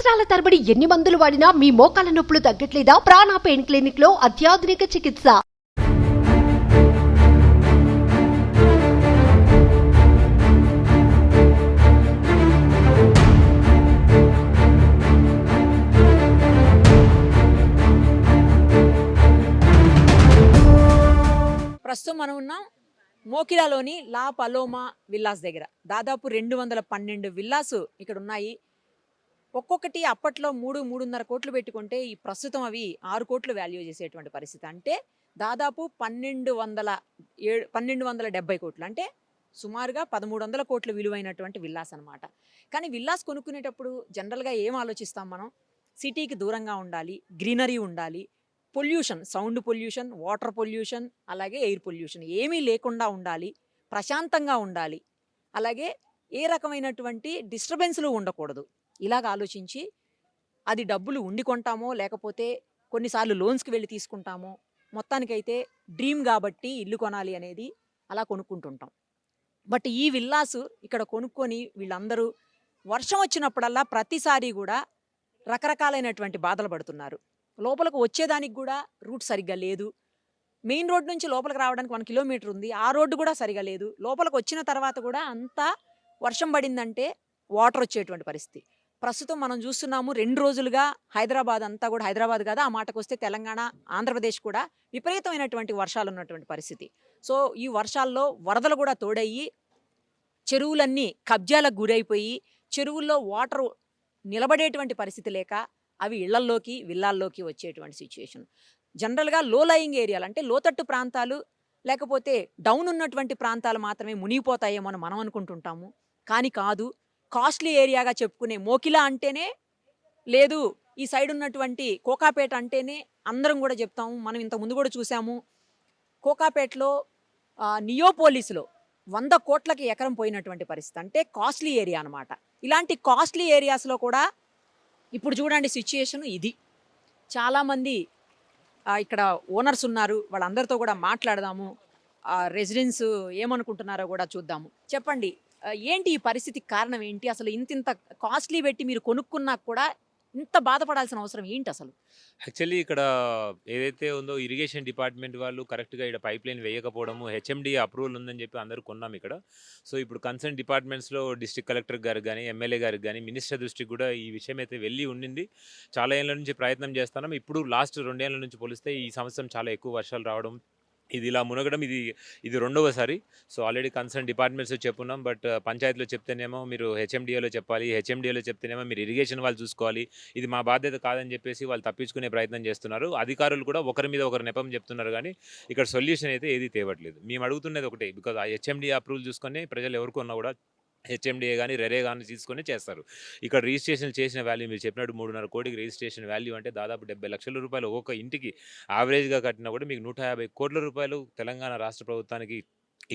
సంవత్సరాల తరబడి ఎన్ని మందులు వాడినా మీ మోకాల నొప్పులు తగ్గట్లేదా? ప్రాణ పెయిన్ క్లినిక్ లో అత్యాధునిక చికిత్స. ప్రస్తుతం మనం ఉన్నాం మోకిలాలోని లా పలోమా విల్లాస్ దగ్గర. దాదాపు 212 విల్లాస్ ఇక్కడ ఉన్నాయి. ఒక్కొక్కటి అప్పట్లో 3-3.5 కోట్లు పెట్టుకుంటే ఈ ప్రస్తుతం అవి 6 కోట్లు వాల్యూ చేసేటువంటి పరిస్థితి. అంటే దాదాపు 1270 కోట్లు, అంటే సుమారుగా 1300 కోట్ల విలువైనటువంటి విల్లాస్ అనమాట. కానీ విల్లాస్ కొనుక్కునేటప్పుడు జనరల్గా ఏం ఆలోచిస్తాం మనం? సిటీకి దూరంగా ఉండాలి, గ్రీనరీ ఉండాలి, pollution, sound pollution, water pollution, అలాగే ఎయిర్ పొల్యూషన్ ఏమీ లేకుండా ఉండాలి, ప్రశాంతంగా ఉండాలి, అలాగే ఏ రకమైనటువంటి డిస్టర్బెన్స్లు ఉండకూడదు. ఇలాగ ఆలోచించి అది డబ్బులు ఉండి కొంటామో లేకపోతే కొన్నిసార్లు లోన్స్కి వెళ్ళి తీసుకుంటామో, మొత్తానికైతే డ్రీమ్ కాబట్టి ఇల్లు కొనాలి అనేది అలా కొనుక్కుంటుంటాం. బట్ ఈ విల్లాస్ ఇక్కడ కొనుక్కొని వీళ్ళందరూ వర్షం వచ్చినప్పుడల్లా ప్రతిసారి కూడా రకరకాలైనటువంటి బాధలు పడుతున్నారు. లోపలికి వచ్చేదానికి కూడా రూట్ సరిగ్గా లేదు. మెయిన్ రోడ్ నుంచి లోపలికి రావడానికి 1 కిలోమీటర్ ఉంది, ఆ రోడ్డు కూడా సరిగా లేదు. లోపలికి వచ్చిన తర్వాత కూడా అంతా వర్షం పడిందంటే వాటర్ వచ్చేటువంటి పరిస్థితి. ప్రస్తుతం మనం చూస్తున్నాము 2 రోజులుగా హైదరాబాద్ అంతా కూడా, హైదరాబాద్ కాదా ఆ మాటకు వస్తే తెలంగాణ, ఆంధ్రప్రదేశ్ కూడా విపరీతమైనటువంటి వర్షాలు ఉన్నటువంటి పరిస్థితి. సో ఈ వర్షాల్లో వరదలు కూడా తోడయ్యి చెరువులన్నీ కబ్జాలకు గురైపోయి చెరువుల్లో వాటర్ నిలబడేటువంటి పరిస్థితి లేక అవి ఇళ్లల్లోకి, విల్లాల్లోకి వచ్చేటువంటి సిచ్యువేషన్. జనరల్గా లో లయింగ్ ఏరియాలు అంటే లోతట్టు ప్రాంతాలు లేకపోతే డౌన్ ఉన్నటువంటి ప్రాంతాలు మాత్రమే మునిగిపోతాయేమో అని మనం అనుకుంటుంటాము. కానీ కాదు, కాస్ట్లీ ఏరియాగా చెప్పుకునే మోకిలా అంటేనే, లేదు ఈ సైడ్ ఉన్నటువంటి కోకాపేట అంటేనే అందరం కూడా చెప్తాము. మనం ఇంతకుముందు కూడా చూసాము, కోకాపేటలో నియోపోలిస్లో 100 కోట్లకి ఎకరం పోయినటువంటి పరిస్థితి. అంటే కాస్ట్లీ ఏరియా అనమాట. ఇలాంటి కాస్ట్లీ ఏరియాస్లో కూడా ఇప్పుడు చూడండి సిచ్యుయేషన్ ఇది. చాలామంది ఇక్కడ ఓనర్స్ ఉన్నారు, వాళ్ళందరితో కూడా మాట్లాడదాము. రెసిడెన్స్ ఏమనుకుంటున్నారో కూడా చూద్దాము. చెప్పండి, ఏంటి ఈ పరిస్థితికి కారణం ఏంటి? అసలు ఇంత కాస్ట్లీ పెట్టి మీరు కొనుక్కున్నా కూడా ఇంత బాధపడాల్సిన అవసరం ఏంటి అసలు? యాక్చువల్లీ ఇక్కడ ఏదైతే ఉందో ఇరిగేషన్ డిపార్ట్మెంట్ వాళ్ళు కరెక్ట్గా ఇక్కడ పైప్ లైన్ వేయకపోవడము, హెచ్ఎండి అప్రూవల్ ఉందని చెప్పి అందరూ కొన్నాం ఇక్కడ. సో ఇప్పుడు కన్సర్న్ డిపార్ట్మెంట్స్లో డిస్ట్రిక్ట్ కలెక్టర్ గారికి కానీ, ఎమ్మెల్యే గారికి కానీ, మినిస్టర్ దృష్టికి కూడా ఈ విషయం అయితే వెళ్ళి ఉండింది. చాలా ఏళ్ళ నుంచి ప్రయత్నం చేస్తున్నాం. ఇప్పుడు లాస్ట్ 2 ఏళ్ళ నుంచి పోలిస్తే ఈ సంవత్సరం చాలా ఎక్కువ వర్షాలు రావడం, ఇది ఇలా మునగడం, ఇది రెండవసారి. సో ఆల్రెడీ కన్సర్న్ డిపార్ట్మెంట్స్ చెప్పున్నాం. బట్ పంచాయతీలో చెప్తేనేమో మీరు హెచ్ఎండిఏలో చెప్పాలి, హెచ్ఎండిఏలో చెప్తేనేమో మీరు ఇరిగేషన్ వాళ్ళు చూసుకోవాలి, ఇది మా బాధ్యత కాదని చెప్పేసి వాళ్ళు తప్పించుకునే ప్రయత్నం చేస్తున్నారు. అధికారులు కూడా ఒకరి మీద ఒకరు నెపం చెప్తున్నారు, కానీ ఇక్కడ సొల్యూషన్ అయితే ఏది తేవట్లేదు. మేము అడుగుతున్నది ఒకటే, బికాజ్ ఆ హెచ్ఎండిఏ అప్రూవల్ చూసుకొని ప్రజలు ఎవరికొన్నా కూడా హెచ్ఎండిఏ కానీ రెరే కానీ తీసుకొని చేస్తారు. ఇక్కడ రిజిస్ట్రేషన్ చేసిన వాల్యూ మీరు చెప్పినట్టు 3.5 కోటికి రిజిస్ట్రేషన్ వాల్యూ అంటే దాదాపు 70 లక్షల రూపాయలు ఒక్కొక్క ఇంటికి యావరేజ్గా కట్టినా కూడా మీకు 150 కోట్ల రూపాయలు తెలంగాణ రాష్ట్ర ప్రభుత్వానికి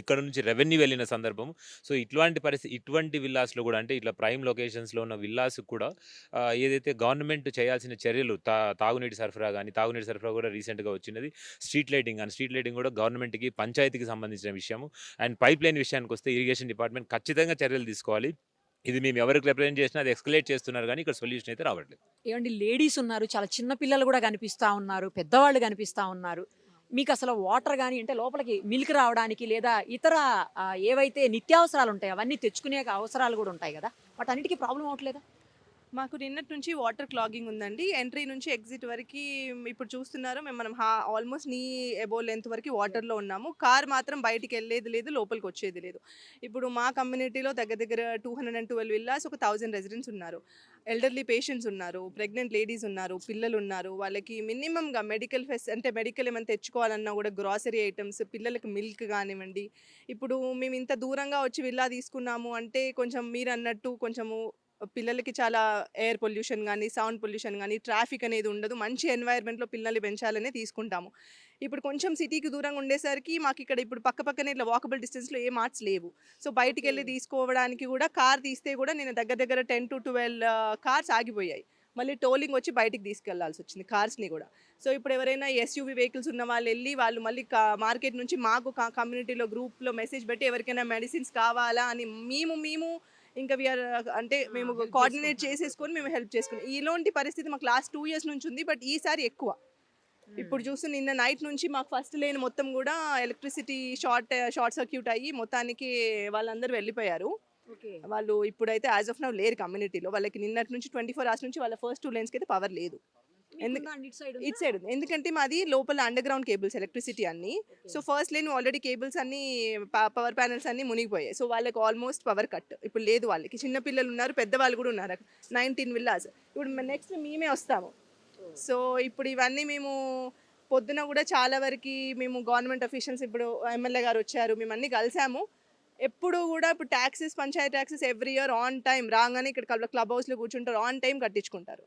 ఇక్కడ నుంచి రెవెన్యూ వెళ్ళిన సందర్భం. సో ఇట్లాంటి పరిస్థితి, ఇటువంటి విల్లాస్లో కూడా, అంటే ఇట్లా ప్రైమ్ లొకేషన్స్లో ఉన్న విల్లాస్ కూడా ఏదైతే గవర్నమెంట్ చేయాల్సిన చర్యలు, తాగునీటి సరఫరా కూడా రీసెంట్గా వచ్చినది. స్ట్రీట్ లైటింగ్ కూడా గవర్నమెంట్కి, పంచాయతీకి సంబంధించిన విషయము. అండ్ పైప్ లైన్ విషయానికి వస్తే ఇరిగేషన్ డిపార్ట్మెంట్ ఖచ్చితంగా చర్యలు తీసుకోవాలి. ఇది మేము ఎవరికి రిప్రజెంట్ చేసినా అది ఎస్కలేట్ చేస్తున్నారు, కానీ ఇక్కడ సొల్యూషన్ అయితే రావట్లేదు. ఏమండి, లేడీస్ ఉన్నారు, చాలా చిన్న పిల్లలు కూడా కనిపిస్తూ ఉన్నారు, పెద్దవాళ్ళు కనిపిస్తూ ఉన్నారు. మీకు అసలు వాటర్ కానీ, అంటే లోపలికి మిల్క్ రావడానికి లేదా ఇతర ఏవైతే నిత్యావసరాలు ఉంటాయో అవన్నీ తెచ్చుకునే అవసరాలు కూడా ఉంటాయి కదా, వాటన్నిటికీ ప్రాబ్లం అవట్లేదా? మాకు నిన్నటి నుంచి వాటర్ క్లాగింగ్ ఉందండి. ఎంట్రీ నుంచి ఎగ్జిట్ వరకు ఇప్పుడు చూస్తున్నారు మనం ఆల్మోస్ట్ నీ అబో లెంత్ వరకు వాటర్లో ఉన్నాము. కార్ మాత్రం బయటికి వెళ్ళేది లేదు, లోపలికి వచ్చేది లేదు. ఇప్పుడు మా కమ్యూనిటీలో దగ్గర దగ్గర 212 విల్లాస్, ఒక 1000 రెసిడెంట్స్ ఉన్నారు. ఎల్డర్లీ పేషెంట్స్ ఉన్నారు, ప్రెగ్నెంట్ లేడీస్ ఉన్నారు, పిల్లలు ఉన్నారు. వాళ్ళకి మినిమంగా మెడికల్ ఏమైనా తెచ్చుకోవాలన్నా కూడా గ్రాసరీ ఐటమ్స్, పిల్లలకి మిల్క్ కానివ్వండి. ఇప్పుడు మేము ఇంత దూరంగా వచ్చి విల్లా తీసుకున్నాము అంటే కొంచెం మీరు అన్నట్టు కొంచెము పిల్లలకి చాలా ఎయిర్ పొల్యూషన్ కానీ, సౌండ్ పొల్యూషన్ కానీ, ట్రాఫిక్ అనేది ఉండదు. మంచి ఎన్వైర్న్మెంట్లో పిల్లల్ని పెంచాలనే తీసుకుంటాము. ఇప్పుడు కొంచెం సిటీకి దూరంగా ఉండేసరికి మాకు ఇక్కడ ఇప్పుడు పక్కనే ఇట్లా వాకబుల్ డిస్టెన్స్లో ఏ మార్ట్స్ లేవు. సో బయటికి వెళ్ళి తీసుకోవడానికి కూడా, కార్ తీస్తే కూడా నేను దగ్గర దగ్గర 10-12 కార్స్ ఆగిపోయాయి. మళ్ళీ టోలింగ్ వచ్చి బయటికి తీసుకెళ్లాల్సి వచ్చింది కార్స్ని కూడా. సో ఇప్పుడు ఎవరైనా ఎస్యూవీ వెహికల్స్ ఉన్న వాళ్ళు వెళ్ళి వాళ్ళు మళ్ళీ మార్కెట్ నుంచి మాకు కమ్యూనిటీలో గ్రూప్లో మెసేజ్ పెట్టి ఎవరికైనా మెడిసిన్స్ కావాలా అని మేము ఇంకా వీఆర్ అంటే మేము help కోఆర్డినేట్ చేసుకుంటున్నారు చేసేసుకొని మేము హెల్ప్ చేసుకున్నాం. ఇలాంటి పరిస్థితి మాకు లాస్ట్ 2 years నుంచి ఉంది, బట్ ఈసారి ఎక్కువ. ఇప్పుడు చూస్తే నిన్న నైట్ నుంచి మాకు ఫస్ట్ లేన్ మొత్తం కూడా ఎలక్ట్రిసిటీ షార్ట్ సర్క్యూట్ అయ్యి మొత్తానికి వాళ్ళందరూ వెళ్ళిపోయారు. ఓకే. వాళ్ళు ఇప్పుడైతే యాజ్ ఆఫ్ నౌ లేరు కమ్యూనిటీలో. వాళ్ళకి నిన్నటి నుంచి 24 hours నుంచి వాళ్ళ ఫస్ట్ 2 lanes కి అయితే పవర్ లేదు. ఇటు సైడ్ ఉంది, ఎందుకంటే మాది లోపల అండర్ గ్రౌండ్ కేబుల్స్ ఎలక్ట్రిసిటీ అన్ని. So first line already cables అన్ని పవర్ ప్యానెల్స్ అన్ని మునిగిపోయాయి. సో వాళ్ళకి ఆల్మోస్ట్ పవర్ కట్ ఇప్పుడు లేదు. వాళ్ళకి చిన్న పిల్లలు ఉన్నారు, పెద్దవాళ్ళు కూడా ఉన్నారు, 19 విల్లాస్. ఇప్పుడు నెక్స్ట్ మేమే వస్తాము. సో ఇప్పుడు ఇవన్నీ మేము పొద్దున కూడా చాలా వరకు మేము గవర్నమెంట్ అఫీషియల్స్, ఇప్పుడు ఎమ్మెల్యే గారు వచ్చారు, మేము అన్నీ కలిసాము. ఎప్పుడు కూడా ఇప్పుడు taxes, panchayati taxes every year on time రాగానే ఇక్కడ క్లబ్ హౌస్లో కూర్చుంటారు, ఆన్ టైం కట్టించుకుంటారు.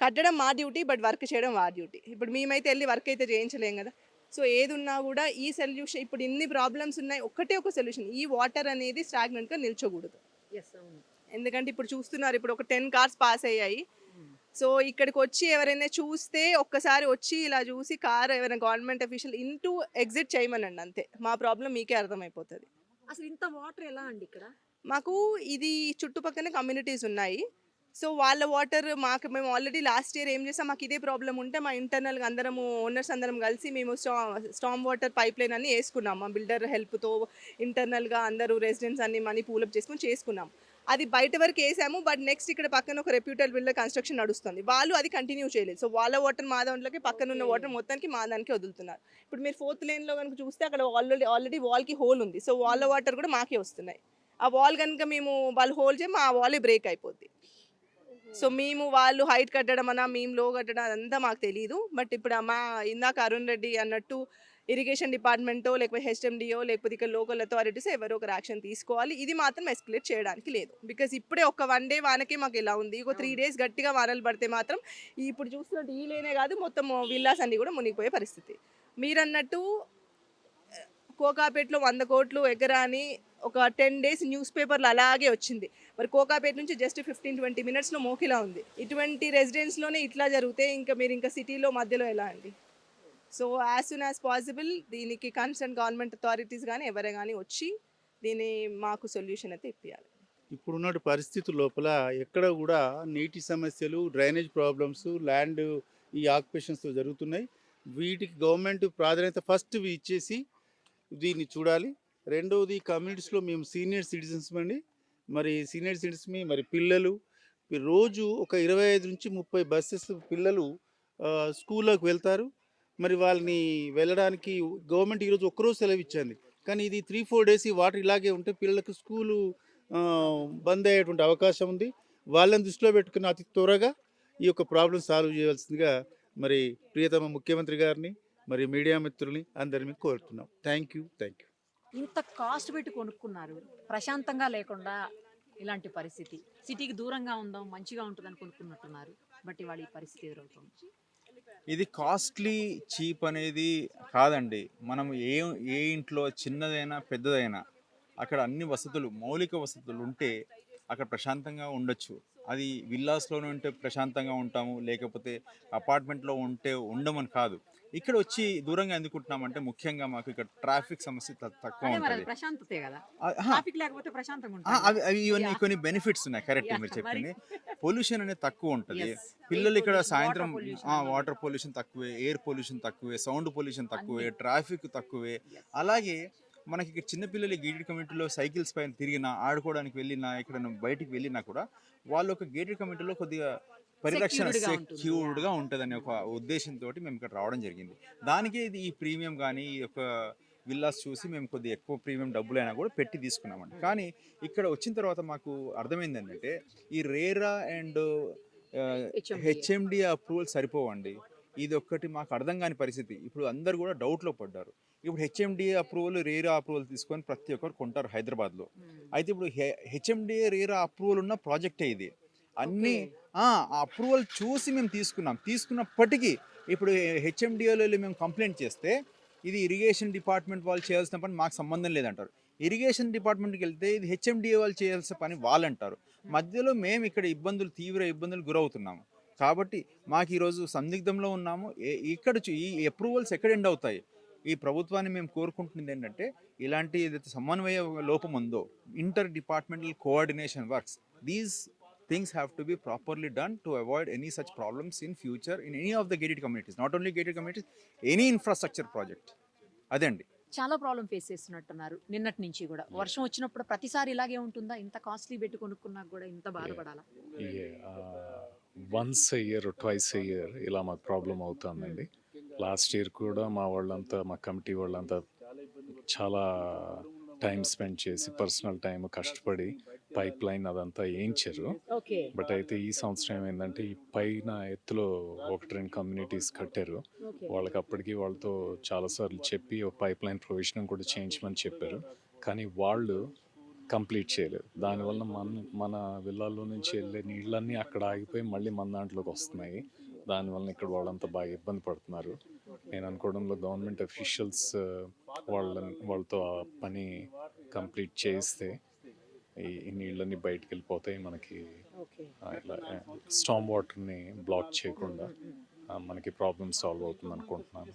కట్టడం మా డ్యూటీ, బట్ వర్క్ చేయడం వారి డ్యూటీ. ఇప్పుడు మేమైతే వెళ్ళి వర్క్ అయితే చేయించలేం కదా. సో ఏది ఉన్నా కూడా ఈ సొల్యూషన్, ఇప్పుడు ఇన్ని ప్రాబ్లమ్స్ ఉన్నాయి, ఒక్కటే ఒక సొల్యూషన్, ఈ వాటర్ అనేది స్టాగ్నెంట్గా నిల్చోకూడదు. ఎందుకంటే ఇప్పుడు చూస్తున్నారు, ఇప్పుడు ఒక 10 cars పాస్ అయ్యాయి. సో ఇక్కడికి వచ్చి ఎవరైనా చూస్తే ఒక్కసారి వచ్చి ఇలా చూసి కార్ ఎవరైనా గవర్నమెంట్ అఫీషియల్ ఇంటూ ఎగ్జిట్ చేయమనండి, అంతే. మా ప్రాబ్లం మీకే అర్థమైపోతుంది. అసలు ఇంత వాటర్ ఎలా అండి ఇక్కడ? మాకు ఇది చుట్టుపక్కల కమ్యూనిటీస్ ఉన్నాయి. సో వాళ్ళ వాటర్ మేము ఆల్రెడీ లాస్ట్ ఇయర్ ఏం చేసాం, మాకు ఇదే ప్రాబ్లం ఉంటే మా ఇంటర్నల్గా అందరము ఓనర్స్ అందరం కలిసి మేము స్టామ్ వాటర్ పైప్ లైన్ అన్ని వేసుకున్నాం. మా బిల్డర్ హెల్ప్తో ఇంటర్నల్గా అందరూ రెసిడెంట్స్ అన్ని మనీ పూలప్ చేసుకున్నాం. అది బయట వరకు వేసాము, బట్ నెక్స్ట్ ఇక్కడ పక్కన ఒక రెప్యూటెడ్ బిల్డర్ కన్స్ట్రక్షన్ నడుస్తుంది, వాళ్ళు అది కంటిన్యూ చేయలేదు. సో వాళ్ళ వాటర్ మా దాంట్లోకి, పక్కన ఉన్న వాటర్ మొత్తానికి మా దానికి వదులుతున్నారు. ఇప్పుడు మీరు 4th laneలో కనుక చూస్తే అక్కడ ఆల్రెడీ వాల్కి హోల్ ఉంది. సో వాళ్ళ వాటర్ కూడా మాకే వస్తున్నాయి. ఆ వాల్ కనుక మేము వాళ్ళు హోల్ చేయం, ఆ వాల్ బ్రేక్ అయిపోద్ది. సో మేము వాళ్ళు హైట్ కట్టడం అన్నా, మేము లో కట్టడం అదంతా మాకు తెలియదు. బట్ ఇప్పుడు మా ఇందాక అరుణ్ రెడ్డి అన్నట్టు ఇరిగేషన్ డిపార్ట్మెంటో లేకపోతే హెచ్ఎండిఓ లేకపోతే ఇక్కడ లోకల్ అథారిటీస్ ఎవరో ఒక యాక్షన్ తీసుకోవాలి. ఇది మాత్రం ఎస్కలేట్ చేయడానికి లేదు. బికాజ్ ఇప్పుడే ఒక 1 day వానకే మాకు ఇలా ఉంది. ఒక 3 days గట్టిగా వానలు పడితే మాత్రం ఇప్పుడు చూస్తున్నట్టు ఈ లేనే కాదు, మొత్తం విల్లాస్ అన్ని కూడా మునిగిపోయే పరిస్థితి. మీరన్నట్టు కోకాపేటలో 100 కోట్లు ఎకరాని ఒక 10 days న్యూస్ పేపర్లు అలాగే వచ్చింది. మరి కోకాపేట నుంచి జస్ట్ 15-20 minutesలో మోకిలా ఉంది. ఇటువంటి రెసిడెన్స్లోనే ఇట్లా జరిగితే ఇంకా మీరు ఇంకా సిటీలో మధ్యలో ఎలా అండి? So as soon as possible దీనికి కన్సర్న్ గవర్నమెంట్ అథారిటీస్ కానీ ఎవరే కానీ వచ్చి దీన్ని మాకు సొల్యూషన్ అయితే ఇప్పించాలి. ఇప్పుడున్న పరిస్థితి లోపల ఎక్కడ కూడా నీటి సమస్యలు, డ్రైనేజ్ ప్రాబ్లమ్స్, ల్యాండ్ ఈ ఆక్యుపేషన్స్ జరుగుతున్నాయి. వీటికి గవర్నమెంట్ ప్రాధాన్యత ఫస్ట్ ఇచ్చేసి దీన్ని చూడాలి. రెండవది కమ్యూనిటీస్లో మేము సీనియర్ సిటిజన్స్ అండి, మరి సీనియర్ సిటిజన్స్ మరి పిల్లలు రోజు ఒక 25 నుంచి 30 బస్సెస్ పిల్లలు స్కూల్లోకి వెళ్తారు. మరి వాళ్ళని వెళ్ళడానికి గవర్నమెంట్ ఈరోజు ఒక్కరోజు సెలవు ఇచ్చింది, కానీ ఇది 3-4 days ఈ వాటర్ ఇలాగే ఉంటే పిల్లలకు స్కూలు బంద్ అయ్యేటువంటి అవకాశం ఉంది. వాళ్ళని దృష్టిలో పెట్టుకుని అతి త్వరగా ఈ యొక్క ప్రాబ్లం సాల్వ్ చేయవలసిందిగా మరి ప్రియతమ ముఖ్యమంత్రి గారిని, మరి మీడియా మిత్రుల్ని అందరినీ కోరుతున్నాం. Thank you. ఇంత కాస్ట్ పెట్టి కొనుక్కున్నారు, ప్రశాంతంగా లేకుండా ఇలాంటి పరిస్థితి. సిటీకి దూరంగా ఉందాం, మంచిగా ఉంటుందని కొనుక్కున్నట్టున్నారు, బట్ ఇవాళ ఈ పరిస్థితి ఎదురవుతుంది. ఇది కాస్ట్లీ చీప్ అనేది కాదండి. మనం ఏ ఇంట్లో చిన్నదైనా పెద్దదైనా అక్కడ అన్ని వసతులు, మౌలిక వసతులు ఉంటే అక్కడ ప్రశాంతంగా ఉండొచ్చు. అది విల్లాస్లోనే ఉంటే ప్రశాంతంగా ఉంటాము, లేకపోతే అపార్ట్మెంట్లో ఉంటే ఉండమని కాదు. ఇక్కడ వచ్చి దూరంగా ఎందుకుంటున్నామంటే ముఖ్యంగా మాకు ఇక్కడ ట్రాఫిక్ సమస్య తక్కువ ఉంటుంది. ప్రశాంతతే కదా, ట్రాఫిక్ లేకపోతే ప్రశాంతంగా ఉంటుంది. అవి ఇవన్నీ కొన్ని బెనిఫిట్స్ ఉన్నాయి. కరెక్ట్ మీరు చెప్పింది. పొల్యూషన్ అనేది తక్కువ ఉంటుంది. పిల్లలు ఇక్కడ సాయంత్రం వాటర్ పొల్యూషన్ తక్కువే, ఎయిర్ పొల్యూషన్ తక్కువే, సౌండ్ పొల్యూషన్ తక్కువే, ట్రాఫిక్ తక్కువే. అలాగే మనకి ఇక్కడ చిన్నపిల్లలు గేటెడ్ కమ్యూనిటీలో సైకిల్స్ పైన తిరిగినా, ఆడుకోవడానికి వెళ్ళినా, ఇక్కడ బయటికి వెళ్ళినా కూడా వాళ్ళు ఒక గేటెడ్ కమ్యూనిటీలో కొద్దిగా పరిరక్షణ సెక్యూర్డ్గా ఉంటుందనే ఒక ఉద్దేశంతో మేము ఇక్కడ రావడం జరిగింది. దానికే ఇది ఈ ప్రీమియం కానీ ఈ యొక్క విల్లాస్ చూసి మేము కొద్దిగా ఎక్కువ ప్రీమియం డబ్బులైనా కూడా పెట్టి తీసుకున్నామండి. కానీ ఇక్కడ వచ్చిన తర్వాత మాకు అర్థమైంది ఏంటంటే ఈ రేరా అండ్ హెచ్ఎండి అప్రూవల్ సరిపోవండి. ఇది ఒక్కటి మాకు అర్థం కాని పరిస్థితి. ఇప్పుడు అందరు కూడా డౌట్లో పడ్డారు. ఇప్పుడు హెచ్ఎండిఏ అప్రూవల్, రేరా అప్రూవల్ తీసుకొని ప్రతి ఒక్కరు కొంటారు హైదరాబాద్లో. అయితే ఇప్పుడు హెచ్ఎండిఏ రేరా అప్రూవల్ ఉన్న ప్రాజెక్టే ఇది. అన్నీ అప్రూవల్ చూసి మేము తీసుకున్నప్పటికీ ఇప్పుడు హెచ్ఎండిఏలో మేము కంప్లైంట్ చేస్తే ఇది ఇరిగేషన్ డిపార్ట్మెంట్ వాళ్ళు చేయాల్సిన పని మాకు సంబంధం లేదంటారు. ఇరిగేషన్ డిపార్ట్మెంట్కి వెళ్తే ఇది హెచ్ఎండిఏ వాళ్ళు చేయాల్సిన పని వాళ్ళంటారు. మధ్యలో మేము ఇక్కడ తీవ్ర ఇబ్బందులు గురవుతున్నాము. కాబట్టి మాకు ఈరోజు సందిగ్ధంలో ఉన్నాము. ఇక్కడ ఈ అప్రూవల్స్ ఎక్కడ ఎండ్ అవుతాయి? ఈ ప్రభుత్వాన్ని మేము కోరుకుంటుంది ఏంటంటే ఇలాంటి ఏదైతే సమన్వయ లోపం ఉందో inter departmental coordination works these things have to be properly done to avoid any such problems in future in any of the gated communities, not only gated communities, any infrastructure project. అదండి. చాలా problem face చేస్తున్నట్టున్నారు నిన్నటి నుంచి కూడా. వర్షం వచ్చినప్పుడు ప్రతిసారి ఇలాగే ఉంటుందా? ఇంత కాస్ట్లీ పెట్టి కొనుక్కున్నా కూడా ఇంత బాధపడాలా? వన్స్ ఇయర్ ట్వైస్ ఇయర్ ఇలా మాకు ప్రాబ్లం అవుతుందండి. లాస్ట్ ఇయర్ కూడా మా వాళ్ళంతా మా కమిటీ వాళ్ళంతా చాలా టైం స్పెండ్ చేసి పర్సనల్ టైం కష్టపడి పైప్ లైన్ అదంతా వేయించారు. ఓకే. బట్ అయితే ఈ సంవత్సరం ఏమైందంటే ఈ పైన ఎత్తులో 1-2 కమ్యూనిటీస్ కట్టారు. ఓకే. వాళ్ళకి అప్పటికి వాళ్ళతో చాలాసార్లు చెప్పి ఒక పైప్ లైన్ ప్రొవిజన్ కూడా చేయించమని చెప్పారు. కానీ వాళ్ళు కంప్లీట్ చేయలేదు. దానివల్ల మన విల్లాల్లో నుంచి వెళ్ళే నీళ్ళన్నీ అక్కడ ఆగిపోయి మళ్ళీ మన దాంట్లోకి వస్తున్నాయి. దానివల్ల ఇక్కడ వాళ్ళంతా బాగా ఇబ్బంది పడుతున్నారు. నేను అనుకోవడంలో గవర్నమెంట్ అఫీషియల్స్ వాళ్ళతో ఆ పని కంప్లీట్ చేస్తే ఈ నీళ్ళన్నీ బయటకు వెళ్ళిపోతాయి. మనకి ఓకే. ఇలా స్టామ్ వాటర్ని బ్లాక్ చేయకుండా మనకి ప్రాబ్లమ్ సాల్వ్ అవుతుంది అనుకుంటున్నాను.